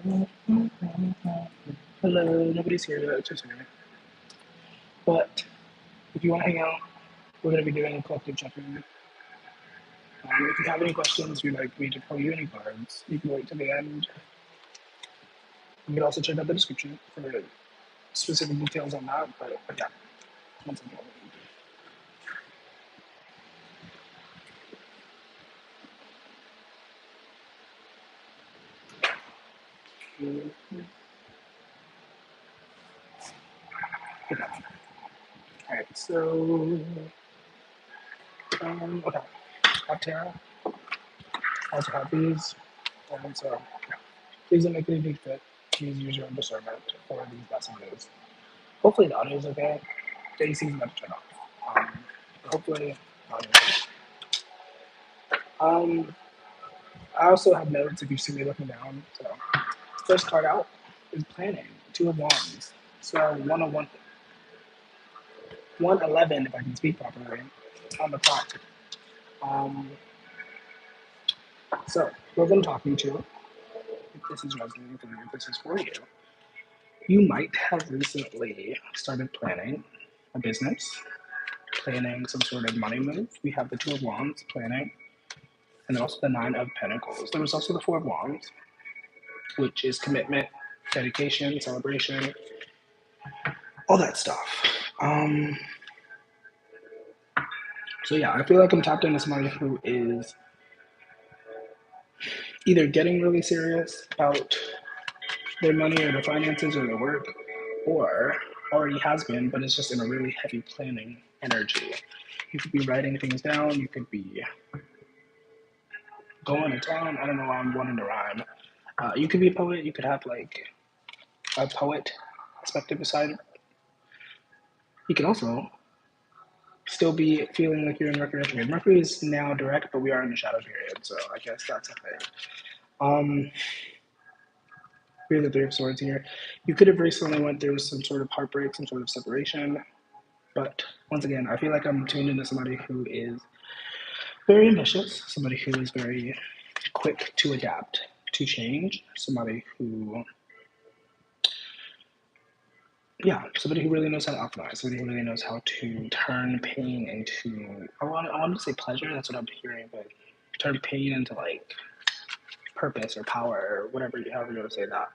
Hello, nobody's here yet, it's just me. But if you want to hang out, we're going to be doing a collective check-in. If you have any questions, you'd like me to pull you any cards, you can wait till the end. You can also check out the description for specific details on that. But yeah, once again. Okay. All right. So, okay. Have Tara. Also have these. And so, yeah. Please don't make any big fit. Please use your own discernment for these messages. Hopefully the audio is okay. The AC is about to turn off. Hopefully, audio. Um, I also have notes if you see me looking down. So, first card out is planning. Two of Wands. So 101, 111, if I can speak properly, on the top. Um, so, we're going to talk you to, if this is resonating for you, if this is for you, you might have recently started planning a business, planning some sort of money move. We have the Two of Wands planning, and then also the Nine of Pentacles. There was also the Four of Wands, which is commitment, dedication, celebration, all that stuff. Um, so yeah, I feel like I'm tapped into somebody who is either getting really serious about their money or their finances or their work, or already has been, but it's just in a really heavy planning energy. You could be writing things down, you could be going to town. I don't know why I'm wanting to rhyme. You could be a poet, you could have like a poet perspective beside it. You can also still be feeling like you're in Mercury retrograde. Mercury is now direct, but we are in the shadow period, so I guess that's a thing. Here's the Three of Swords here. You could have recently went through some sort of heartbreak, some sort of separation, but once again, I feel like I'm tuned into somebody who is very ambitious, somebody who is very quick to adapt to change, somebody who, yeah, somebody who really knows how to optimize, somebody who really knows how to turn pain into, I want to say pleasure, that's what I'm hearing, but turn pain into like purpose or power or whatever, however you want to say that.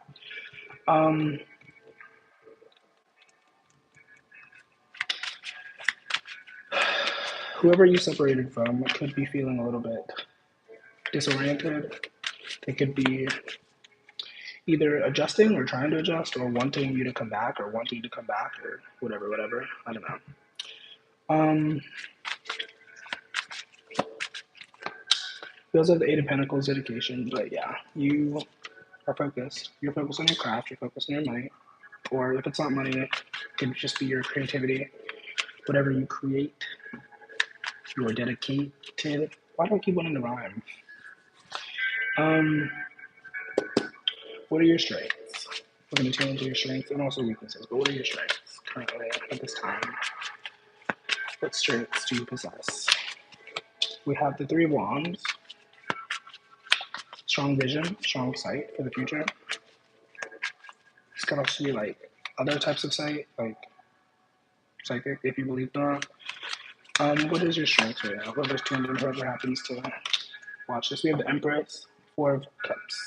Um, Whoever you separated from could be feeling a little bit disoriented. They could be either adjusting or trying to adjust or wanting you to come back or wanting to come back or whatever. I don't know. Um, we also have the Eight of Pentacles dedication, but yeah, you are focused. You're focused on your craft, you're focused on your money, or if it's not money, it could just be your creativity. Whatever you create, you are dedicated. Why do I keep wanting to rhyme? Um, what are your strengths? We're going to tune into your strengths and also weaknesses, but what are your strengths currently at this time? What strengths do you possess? We have the Three of Wands, strong vision, strong sight for the future. This could also be like other types of sight, like psychic, if you believe that. What is your strength right now? Whoever's tuned in, whoever happens to watch this. We have the Empress, Four of Cups.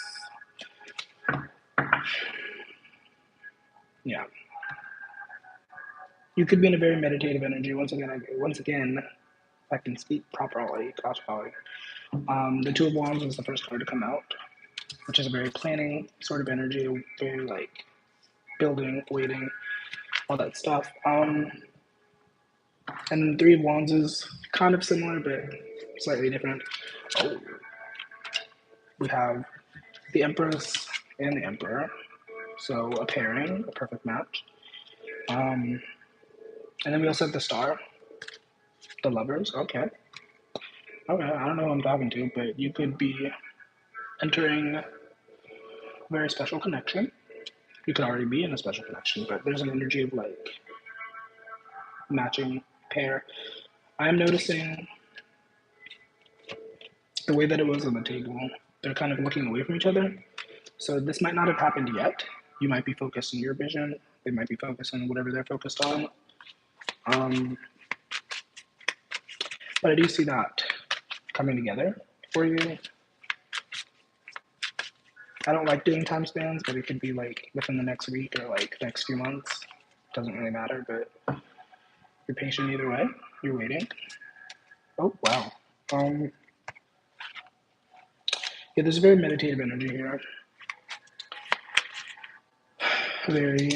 Yeah. You could be in a very meditative energy. Once again, if I can speak properly, the Two of Wands is the first card to come out, which is a very planning sort of energy, very like building, waiting, all that stuff. And Three of Wands is kind of similar, but slightly different. Oh, we have the Empress and the Emperor, so a pairing, a perfect match. And then we also have the Star, the Lovers. Okay, okay. I don't know who I'm talking to, but you could be entering a very special connection. You could already be in a special connection, but there's an energy of like matching pair. I'm noticing the way that it was on the table. They're kind of looking away from each other. So this might not have happened yet. You might be focused on your vision. They might be focused on whatever they're focused on. Um, but I do see that coming together for you. I don't like doing time spans, but it could be like within the next week or like next few months. Doesn't really matter, but you're patient either way. You're waiting. Oh, wow. Yeah, there's a very meditative energy here. Very,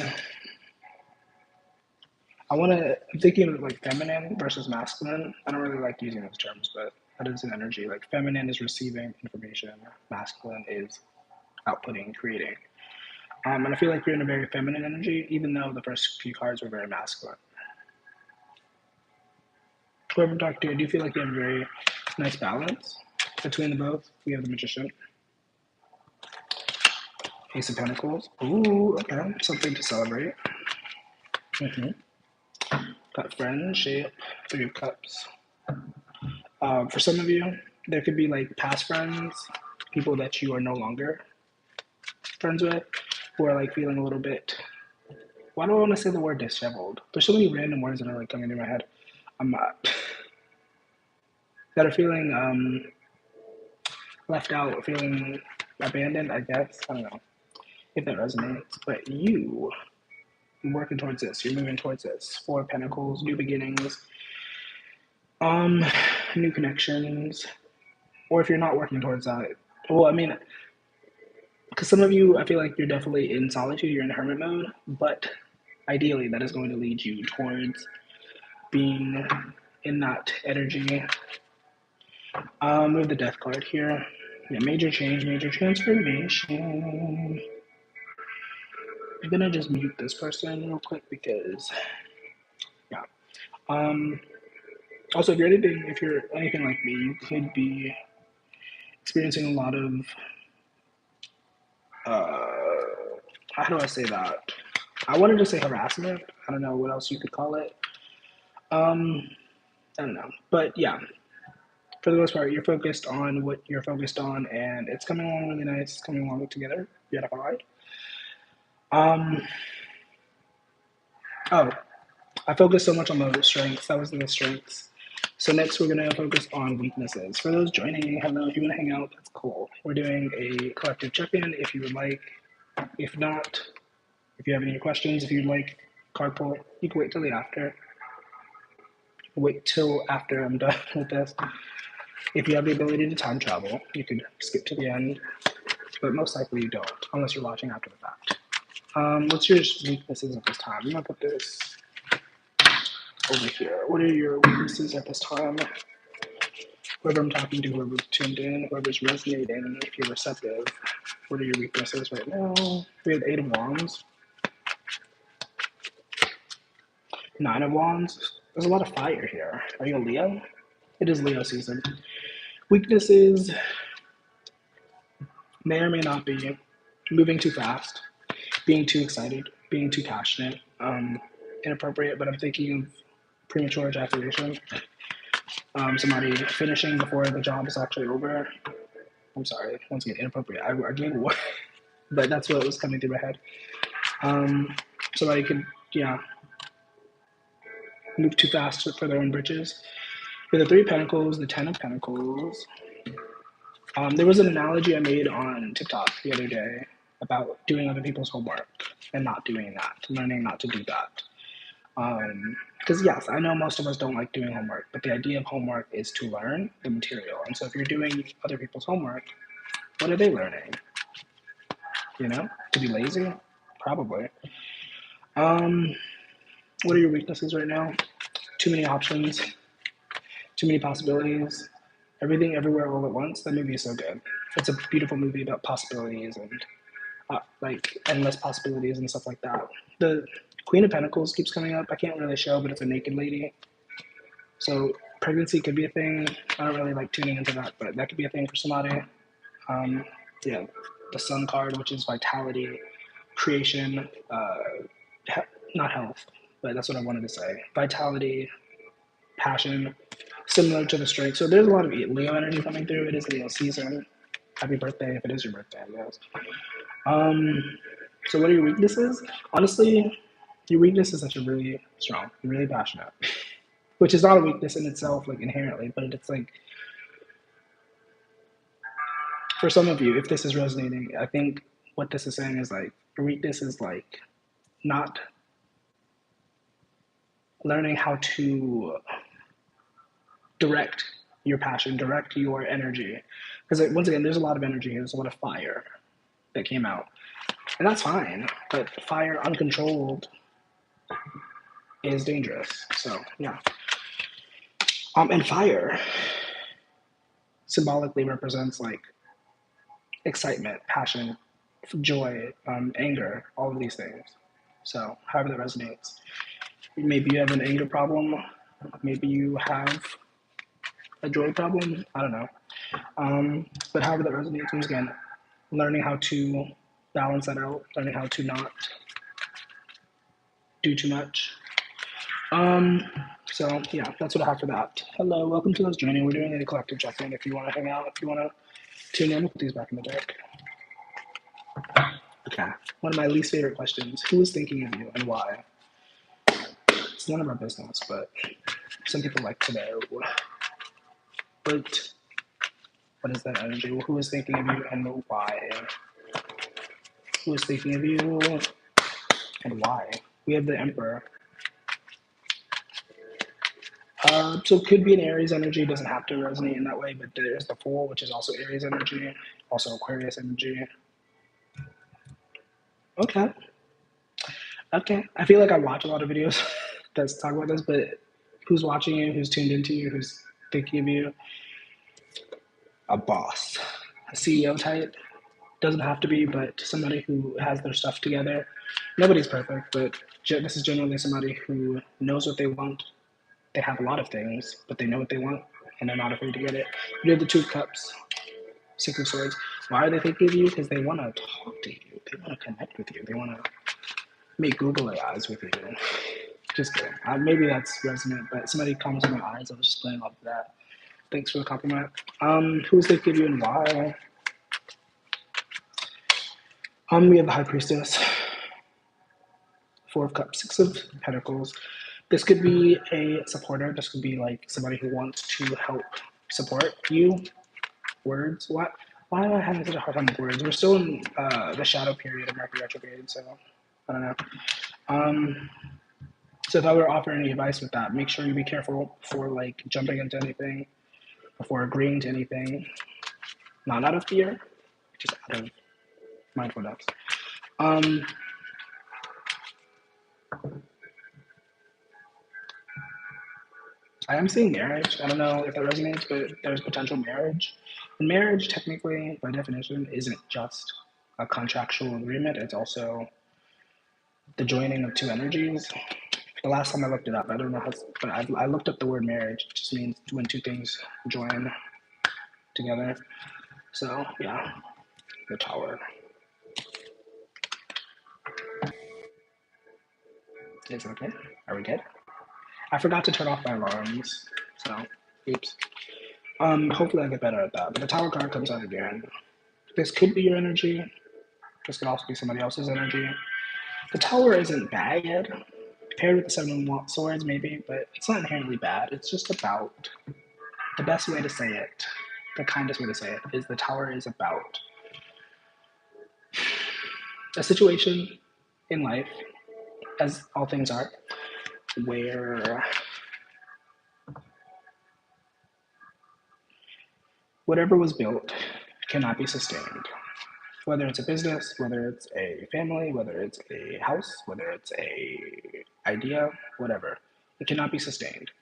I'm thinking of like feminine versus masculine. I don't really like using those terms, but that is an energy. Like feminine is receiving information, masculine is outputting, creating. And I feel like you're in a very feminine energy, even though the first few cards were very masculine. Whoever I'm talking to, I do feel like you have a very nice balance between the both. We have the Magician, Ace of Pentacles. Ooh, okay, something to celebrate. Got Friendship, Three of Cups. For some of you, there could be like past friends, people that you are no longer friends with, who are like feeling a little bit. Why do I want to say the word disheveled? There's so many random words that are like coming to my head. I'm not. That are feeling left out, feeling abandoned, I guess. I don't know if that resonates. But you're working towards this. You're moving towards this. Four of Pentacles, new beginnings, new connections. Or if you're not working towards that, well, I mean, because some of you, I feel like you're definitely in solitude. You're in hermit mode, but ideally, that is going to lead you towards being in that energy. Move the Death card here. Yeah, major change, major transformation. I'm gonna just mute this person real quick because, yeah. Also, if you're anything like me, you could be experiencing a lot of, how do I say that? I wanted to say harassment. I don't know what else you could call it. I don't know, but yeah, for the most part, you're focused on what you're focused on, and it's coming along really nice. It's coming along together. Beautiful. Oh, I focused so much on the strengths. That was the strengths. So next we're gonna focus on weaknesses. For those joining, hello, if you wanna hang out, that's cool. We're doing a collective check-in if you would like. If not, if you have any questions, if you'd like card pull, you can wait till the after. Wait till after I'm done with this. If you have the ability to time travel, you could skip to the end, but most likely you don't, unless you're watching after the fact. What's your weaknesses at this time? I'm gonna put this over here. What are your weaknesses at this time? Whoever I'm talking to, whoever's tuned in, whoever's resonating, if you're receptive, what are your weaknesses right now? We have 8 of Wands, 9 of Wands. There's a lot of fire here. Are you a Leo? It is Leo season. Weaknesses may or may not be moving too fast, being too excited, being too passionate, inappropriate, but I'm thinking of premature ejaculation. Somebody finishing before the job is actually over. I'm sorry, once again, inappropriate. I gave it away, but that's what was coming through my head. Somebody could, yeah, move too fast for their own britches. With the 3 of Pentacles, the 10 of Pentacles. There was an analogy I made on TikTok the other day about doing other people's homework and not doing that, learning not to do that. Because yes, I know most of us don't like doing homework, but the idea of homework is to learn the material. And so if you're doing other people's homework, what are they learning? You know, to be lazy? Probably. What are your weaknesses right now? Too many options, too many possibilities, everything, everywhere, all at once. That movie is so good. It's a beautiful movie about possibilities and like endless possibilities and stuff like that. The Queen of Pentacles keeps coming up. I can't really show, but it's a naked lady. So pregnancy could be a thing. I don't really like tuning into that, but that could be a thing for somebody. Yeah, the Sun card, which is vitality, creation, not health, but that's what I wanted to say. Vitality, passion, similar to the strength. So there's a lot of Leo energy coming through. It is Leo season. Happy birthday if it is your birthday, I guess. So what are your weaknesses? Honestly, your weakness is that you're really strong, you're really passionate, which is not a weakness in itself, like inherently, but it's like for some of you, if this is resonating, I think what this is saying is like your weakness is like not learning how to direct your passion, direct your energy. Because like, once again, there's a lot of energy, there's a lot of fire that came out. And that's fine, but fire uncontrolled is dangerous. So yeah. And fire symbolically represents like excitement, passion, joy, anger, all of these things. So however that resonates. Maybe you have an anger problem. Maybe you have a joy problem. I don't know. But however that resonates, once again, learning how to balance that out, learning how to not do too much. So yeah, that's what I have for that. Hello, welcome to those joining. We're doing a collective check-in. If you want to hang out, if you want to tune in, we'll put these back in the deck. Okay. One of my least favorite questions: who is thinking of you and why? It's none of our business, but some people like to know. But what is that energy? Well, who is thinking of you and why? Who is thinking of you and why? We have the Emperor. So it could be an Aries energy. It doesn't have to resonate in that way, but there's the Fool, which is also Aries energy, also Aquarius energy. Okay. Okay. I feel like I watch a lot of videos that talk about this, but who's watching you? Who's tuned into you? Who's thinking of you? A boss, a CEO type. Doesn't have to be, but somebody who has their stuff together. Nobody's perfect, but this is generally somebody who knows what they want. They have a lot of things, but they know what they want, and they're not afraid to get it. You have the Two of Cups, Six of Swords. Why are they thinking of you? Because they want to talk to you. They want to connect with you. They want to make googly eyes with you. Just kidding. Maybe that's resonant, but somebody commented on my eyes. I was just playing off of that. Thanks for the compliment. Who's thinking of you and why? We have the High Priestess, Four of Cups, Six of Pentacles. This could be a supporter. This could be like somebody who wants to help support you. Words. What? Why am I having such a hard time with words? We're still in the shadow period of Mercury retrograde, so I don't know. So if I were to offer any advice with that, make sure you be careful before like jumping into anything, before agreeing to anything. Not out of fear, just out of mindfulness. I am seeing marriage. I don't know if that resonates, but there's potential marriage. And marriage, technically, by definition, isn't just a contractual agreement. It's also the joining of two energies. The last time I looked it up, I don't know how, but I looked up the word marriage. It just means when two things join together. So yeah, the Tower. Is it okay? Are we good? I forgot to turn off my alarms, so oops. Hopefully I get better at that. But the Tower card comes out again. This could be your energy. This could also be somebody else's energy. The Tower isn't bad. Paired with the Seven of Swords, maybe, but it's not inherently bad. It's just about the best way to say it, the kindest way to say it, is the Tower is about a situation in life, as all things are, where whatever was built cannot be sustained. Whether it's a business, whether it's a family, whether it's a house, whether it's a idea, whatever, it cannot be sustained.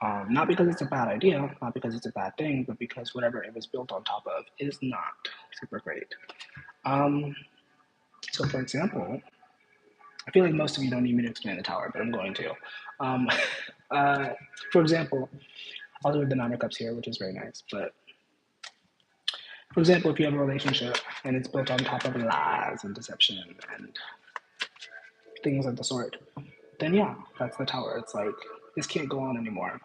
Not because it's a bad idea, not because it's a bad thing, but because whatever it was built on top of is not super great. So, for example, I feel like most of you don't need me to explain the Tower, but I'm going to. Um, for example, I'll do the Nine of Cups here, which is very nice. But for example, if you have a relationship and it's built on top of lies and deception and things of the sort, then yeah, that's the Tower. It's like, this can't go on anymore.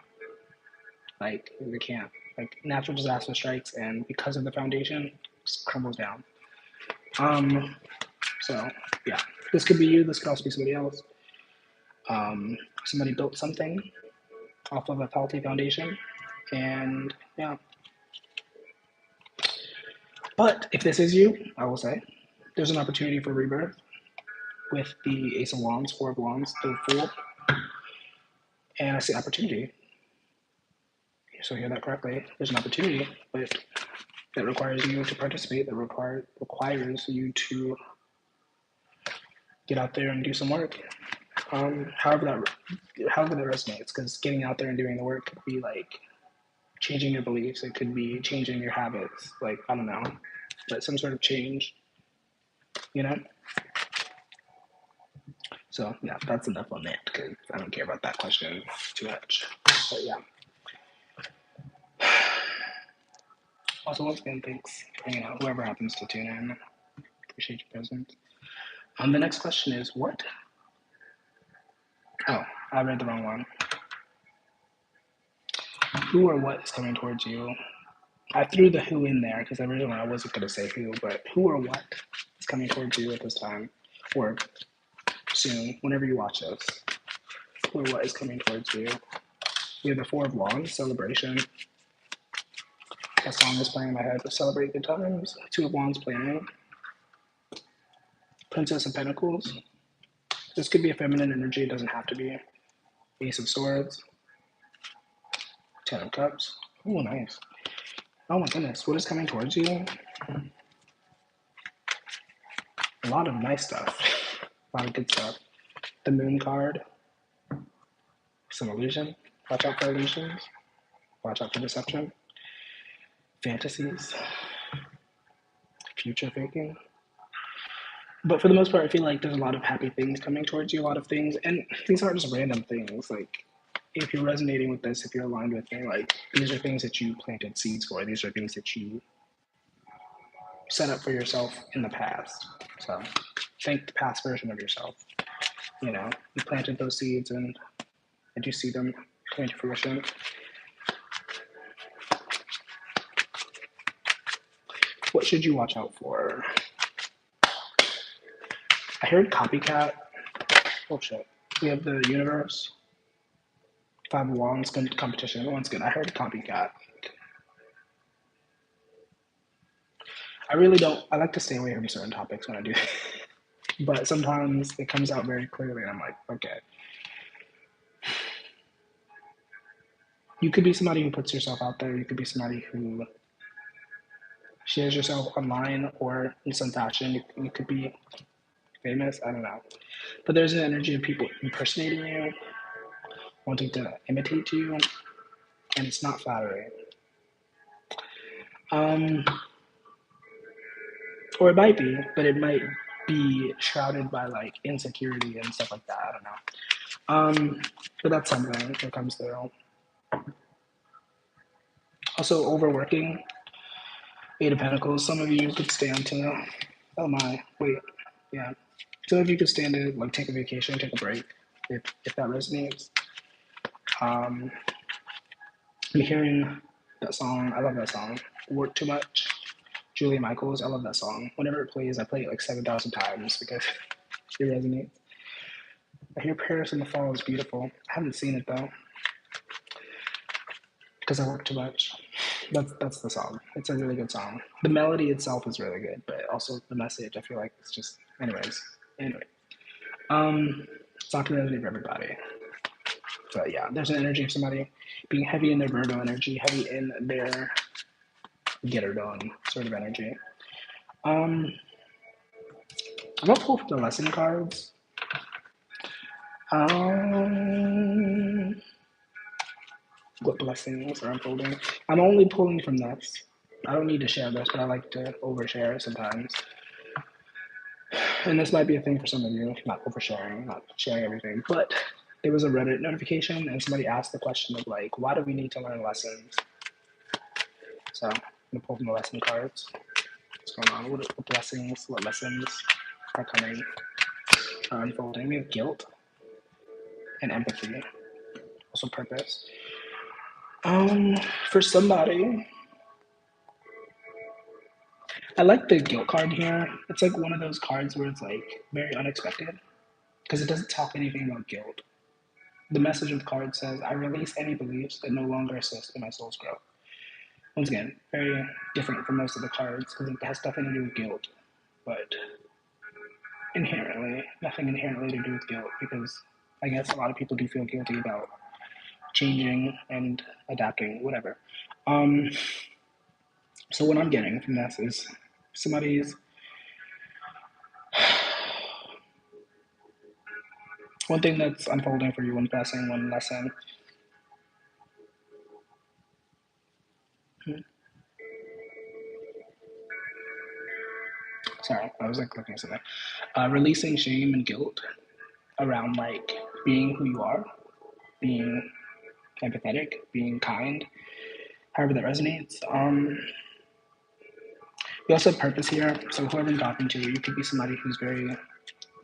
Like, it can't. Like, natural disaster strikes, and because of the foundation, it just crumbles down. So yeah, this could be you. This could also be somebody else. Somebody built something off of a faulty foundation, and yeah. But if this is you, I will say there's an opportunity for rebirth with the Ace of Wands, Four of Wands, the Fool, and I see opportunity. So hear that correctly. There's an opportunity, but that requires you to participate. That requires you to get out there and do some work. However that resonates, because getting out there and doing the work could be like changing your beliefs. It could be changing your habits. Like I don't know, but some sort of change. You know. So yeah, that's enough on that because I don't care about that question too much. But yeah. Also, once again, thanks for hanging out. Whoever happens to tune in, appreciate your presence. The next question is what? Oh, I read the wrong one. Who or what is coming towards you? I threw the who in there because originally I wasn't going to say who, but who or what is coming towards you at this time or soon, whenever you watch this? Who or what is coming towards you? We have the Four of Wands, celebration. That song is playing in my head. Celebrate good times. Two of Wands playing. Princess of Pentacles. This could be a feminine energy. It doesn't have to be. Ace of Swords. Ten of Cups. Oh, nice. Oh my goodness. What is coming towards you? A lot of nice stuff. A lot of good stuff. The Moon card. Some illusion. Watch out for illusions. Watch out for deception. Fantasies. Future thinking. But for the most part, I feel like there's a lot of happy things coming towards you, a lot of things. And these aren't just random things. Like, if you're resonating with this, if you're aligned with me, like, these are things that you planted seeds for. These are things that you set up for yourself in the past. So, thank the past version of yourself. You know, you planted those seeds and you see them coming to fruition. What should you watch out for? I heard copycat. Oh shit. We have the universe. Five of Wands competition. Once again, I heard copycat. I really don't. I like to stay away from certain topics when I do, but sometimes it comes out very clearly, and I'm like, okay. You could be somebody who puts yourself out there. You could be somebody who shares yourself online or in some fashion. You could be famous. I don't know, but there's an energy of people impersonating you, wanting to imitate you, and it's not flattering. Um, or it might be, but it might be shrouded by like insecurity and stuff like that. I don't know. But that's something that comes through. Also, overworking. Eight of Pentacles. Some of you could stand to. Oh my! Wait, yeah. Some of you could stand to like take a vacation, take a break, if that resonates. I'm hearing that song. I love that song. Work Too Much. Julia Michaels. I love that song. Whenever it plays, I play it like 7,000 times because it resonates. I hear Paris in the Fall is beautiful. I haven't seen it though because I work too much. That's the song. It's a really good song. The melody itself is really good, but also the message. I feel like it's just, anyways. Anyway, it's not gonna resonate for everybody, but yeah, there's an energy of somebody being heavy in their Virgo energy, heavy in their get her done sort of energy. I'm gonna pull from the lesson cards. What blessings are unfolding? I'm only pulling from this. I don't need to share this, but I like to overshare sometimes. And this might be a thing for some of you, not oversharing, not sharing everything, but there was a Reddit notification and somebody asked the question of like, why do we need to learn lessons? So I'm gonna pull from the lesson cards. What's going on? What blessings, what lessons are coming, are unfolding? We have guilt and empathy, also purpose. For somebody, I like the guilt card here. It's like one of those cards where it's like very unexpected because it doesn't talk anything about guilt. The message of the card says, I release any beliefs that no longer assist in my soul's growth. Once again, very different from most of the cards because it has nothing to do with guilt, but nothing inherently to do with guilt because I guess a lot of people do feel guilty about changing and adapting, whatever. Um, so what I'm getting from this is somebody's one thing that's unfolding for you, one blessing, one lesson. Sorry, I was like looking at something. Releasing shame and guilt around like being who you are, being empathetic, being kind, however that resonates. We also have purpose here. So whoever I'm talking to, you could be somebody who's very,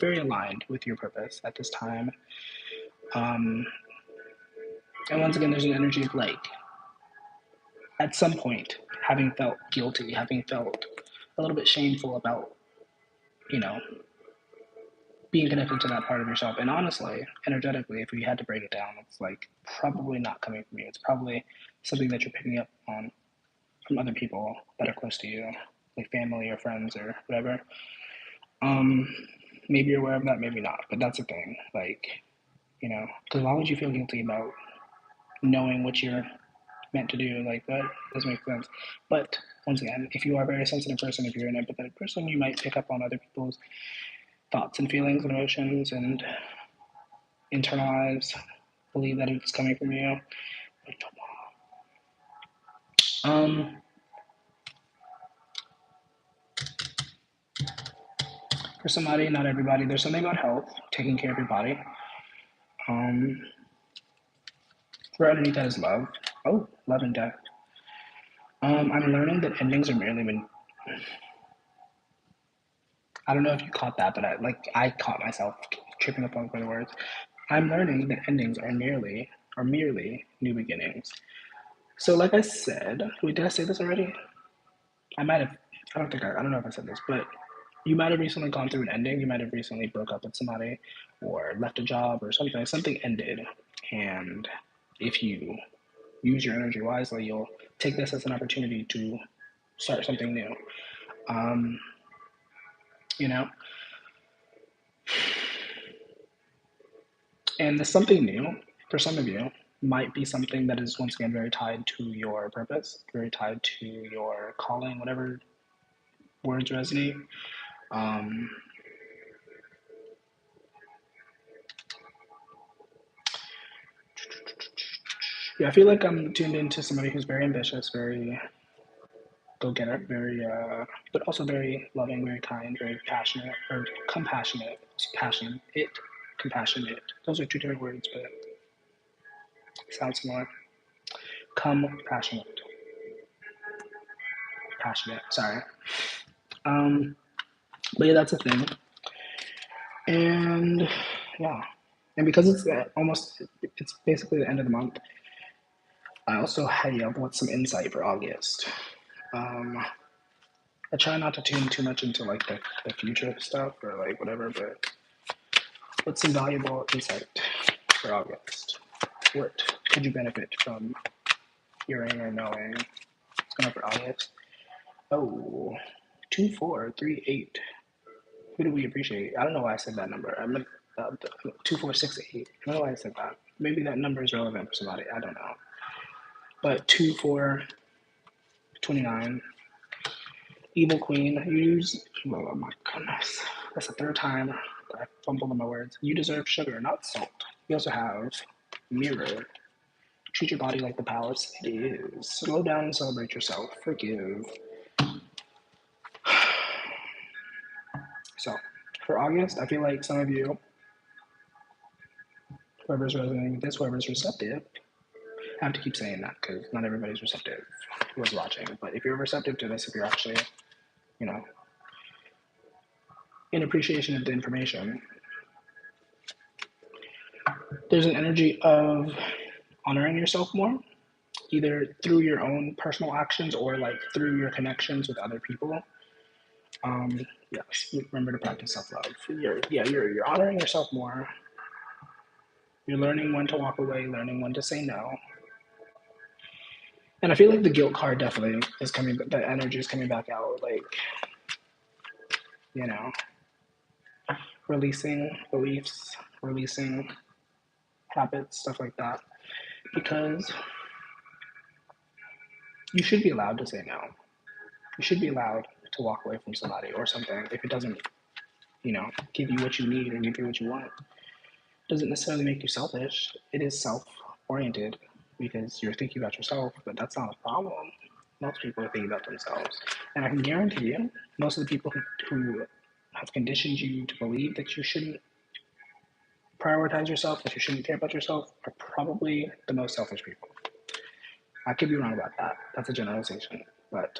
very aligned with your purpose at this time. Um, and once again, there's an energy of like, at some point, having felt guilty, having felt a little bit shameful about, you know, being connected to that part of yourself. And honestly, energetically, if we had to break it down, it's like probably not coming from you. It's probably something that you're picking up on from other people that are close to you, like family or friends or whatever. Um, Maybe you're aware of that, maybe not, but that's the thing. Like, because why would you feel guilty about knowing what you're meant to do? Like, that doesn't make sense. But once again, if you are a very sensitive person, if you're an empathetic person, you might pick up on other people's thoughts and feelings and emotions and internalize, believe that it's coming from you. Um, for somebody, not everybody, there's something about health, taking care of your body. Um, for underneath that is love. Oh, love and death. I'm learning that endings are merely I don't know if you caught that, but I caught myself tripping up on the words. I'm learning that endings are merely new beginnings. So, like I said, wait, did I say this already? I might have. I don't know if I said this, but you might have recently gone through an ending. You might have recently broke up with somebody, or left a job, or something. Something ended, and if you use your energy wisely, you'll take this as an opportunity to start something new. Um, you know, and the something new for some of you might be something that is once again very tied to your purpose, very tied to your calling, whatever words resonate. Um, yeah, I feel like I'm tuned into somebody who's very ambitious, very go getter, very, but also very loving, very kind, very passionate, or compassionate, compassionate. Those are two different words, but sound similar. Compassionate, passionate. Sorry. Um, but yeah, that's a thing. And yeah, and because it's it's basically the end of the month. I also have want some insight for August. Um, I try not to tune too much into like the future stuff or like whatever, but what's some valuable insight for August? What could you benefit from hearing or knowing? What's going on for August? Oh, 2438. Who do we appreciate? I don't know why I said that number. I meant 2468. I don't know why I said that. Maybe that number is relevant for somebody. I don't know. But 2429. Evil Queen. Oh my goodness. That's the third time that I fumbled on my words. You deserve sugar, not salt. You also have Mirror. Treat your body like the palace it is. Slow down and celebrate yourself. Forgive. So, for August, I feel like some of you, whoever's resonating with this, whoever's receptive, I have to keep saying that because not everybody's receptive who is watching. But if you're receptive to this, if you're actually, you know, in appreciation of the information, there's an energy of honoring yourself more, either through your own personal actions or like through your connections with other people. Yes, remember to practice self-love. You're honoring yourself more. You're learning when to walk away, learning when to say no. And I feel like the guilt card definitely is coming, the energy is coming back out. Like, you know, releasing beliefs, releasing habits, stuff like that. Because you should be allowed to say no. You should be allowed to walk away from somebody or something if it doesn't, give you what you need or give you what you want. It doesn't necessarily make you selfish. It is self-oriented because you're thinking about yourself, but that's not a problem. Most people are thinking about themselves. And I can guarantee you, most of the people who have conditioned you to believe that you shouldn't prioritize yourself, that you shouldn't care about yourself, are probably the most selfish people. I could be wrong about that. That's a generalization, but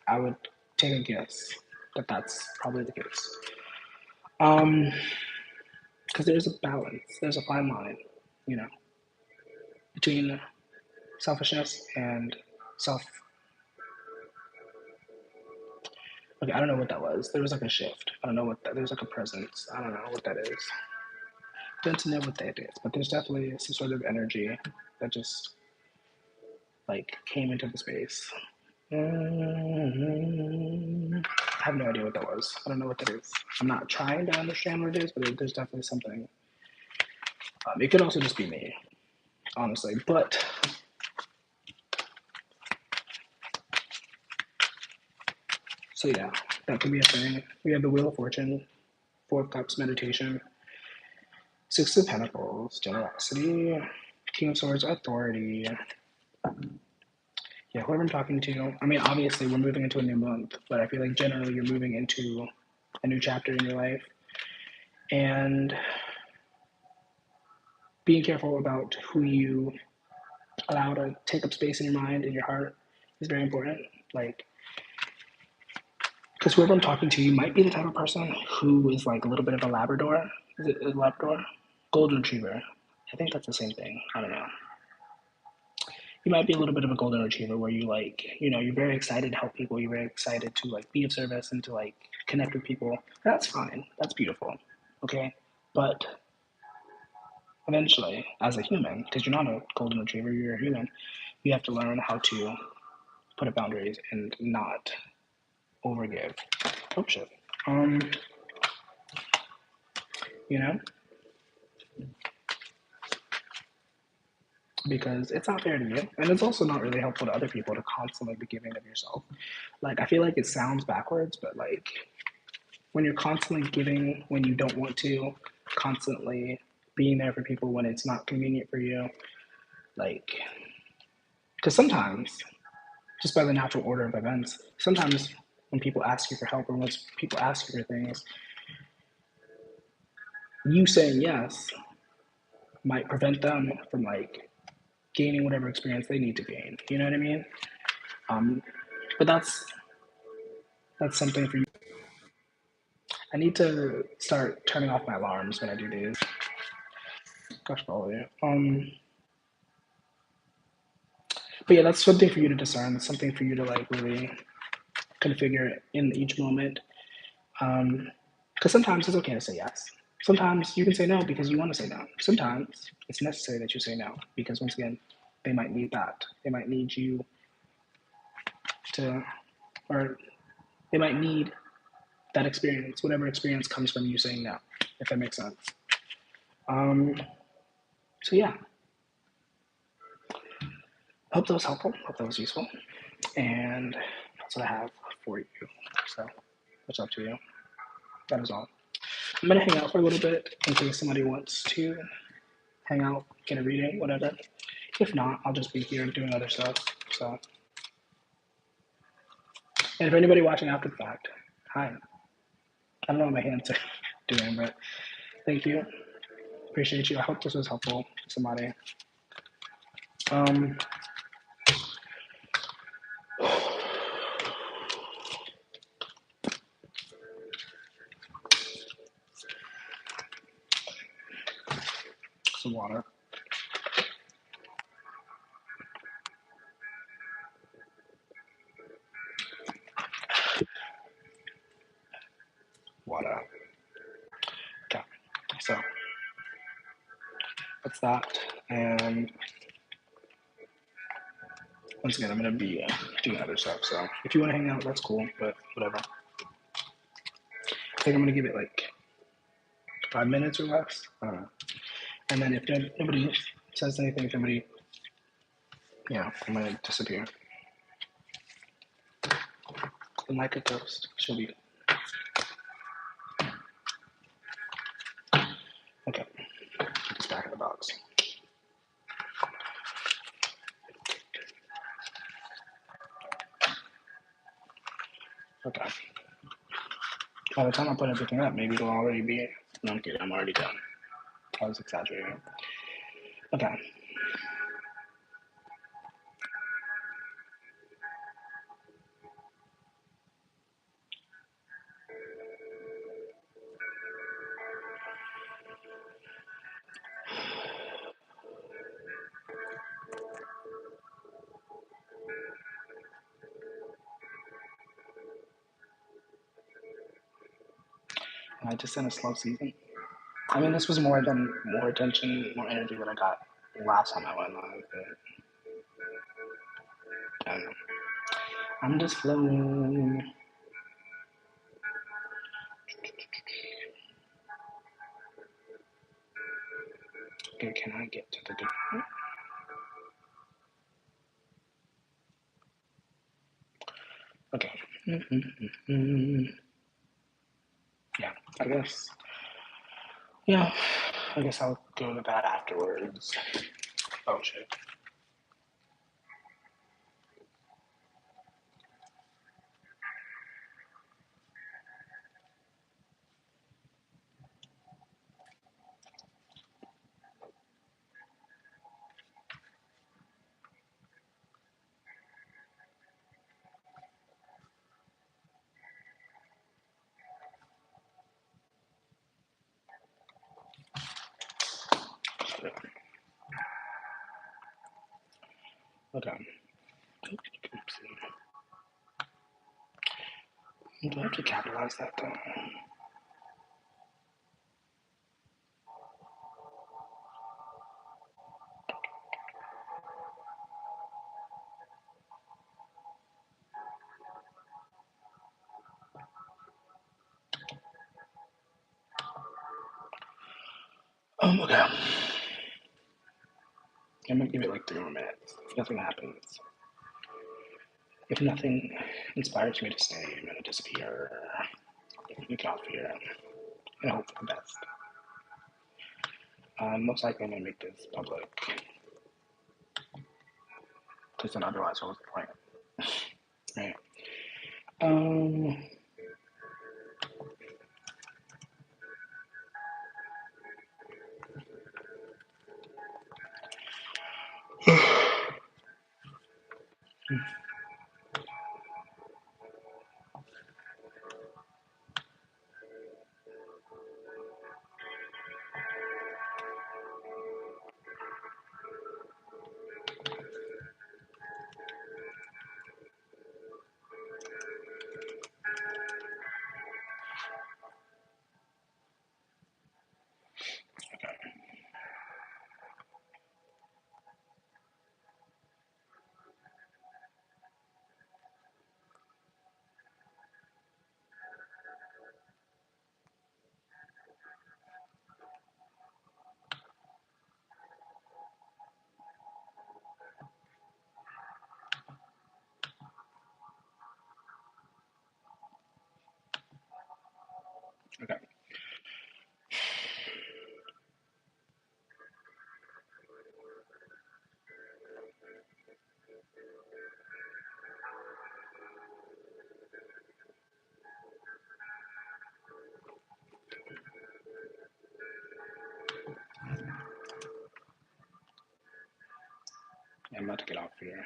I would take a guess that that's probably the case. Um, because there's a balance, there's a fine line, you know, between selfishness and self. Okay, I don't know what that was. There was like a shift. I don't know what that. There's like a presence. I don't know what that is. Don't know what that is, but there's definitely some sort of energy that just like came into the space. I have no idea what that was. I don't know what that is. I'm not trying to understand what it is, but there's definitely something. It could also just be me, honestly. But so yeah, that could be a thing. We have the Wheel of Fortune, Four of Cups, meditation, Six of Pentacles, generosity, King of Swords, authority. Yeah, whoever I'm talking to, I mean, obviously we're moving into a new month, but I feel like generally you're moving into a new chapter in your life. And being careful about who you allow to take up space in your mind and your heart is very important. Like, because whoever I'm talking to, you might be the type of person who is like a little bit of a Labrador. Is it a Labrador? Golden Retriever. I think that's the same thing. I don't know. You might be a little bit of a golden retriever where you like, you're very excited to help people. You're very excited to like be of service and to like connect with people. That's fine. That's beautiful. Okay. But eventually, as a human, because you're not a golden retriever, you're a human, you have to learn how to put up boundaries and not overgive. Oh shit. Um, you know, because it's not fair to you, and it's also not really helpful to other people to constantly be giving of yourself. Like, I feel like it sounds backwards, but like when you're constantly giving when you don't want to, constantly being there for people when it's not convenient for you, like, because sometimes, just by the natural order of events, sometimes when people ask you for help or when people ask you for things, you saying yes might prevent them from like gaining whatever experience they need to gain. You know what I mean? Um, but that's something for you. I need to start turning off my alarms when I do these. Gosh, probably. But yeah, that's something for you to discern. That's something for you to like really configure in each moment. Because sometimes it's okay to say yes. Sometimes you can say no because you want to say no. Sometimes it's necessary that you say no because once again, they might need that. They might need you to, or they might need that experience, whatever experience comes from you saying no, if that makes sense. Um, so yeah, hope that was helpful. Hope that was useful. And that's what I have for you. So it's up to you. That is all. I'm gonna hang out for a little bit in case somebody wants to hang out, get a reading, whatever. If not, I'll just be here doing other stuff. So, and if anybody watching after the fact, hi. I don't know what my hands are doing, but thank you. Appreciate you. I hope this was helpful to somebody. Um, some water. that's that. And once again, I'm gonna be doing other stuff. So if you want to hang out, that's cool. But whatever. I think I'm gonna give it like 5 minutes or less. I don't know. And then if nobody says anything, if nobody, I'm gonna disappear. And like a ghost, she'll be. Okay. Put this back in the box. Okay. By the time I put everything up, maybe it'll already be. No, I'm kidding. I'm already done. I was exaggerating. Okay. I just in a slow season. I mean, this was more attention, more energy than I got last time I went live, but I don't know. I'm just flowing. Okay, can I get to the good part? Okay. Yeah, I guess. Yeah, I guess I'll go to that afterwards. Oh shit. Okay. Do I have to capitalize that though? Okay. I'm gonna give it like 3 more minutes. If nothing happens, if nothing inspires me to stay, I'm gonna disappear. Get off here and hope for the best. Most likely I'm gonna make this public. Because then otherwise what was the point? Right. Okay. I'm about to get off here.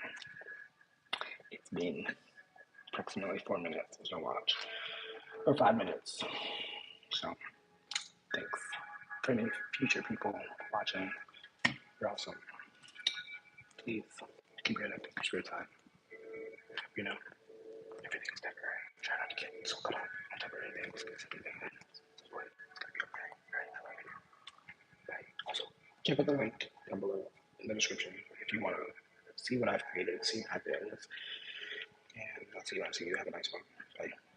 It's been approximately 4 minutes as I watch. Or 5 minutes. So thanks for any future people watching. You're awesome. Please keep your head up. Thanks for your time. You know, everything's temporary. Try not to get so caught up on temporary things because everything ends. It's gonna be okay. Alright, I love you. Bye. Also, check out the link down below in the description if you want to see what I've created, see my things. And I'll see you guys. See you. Have a nice one. Bye.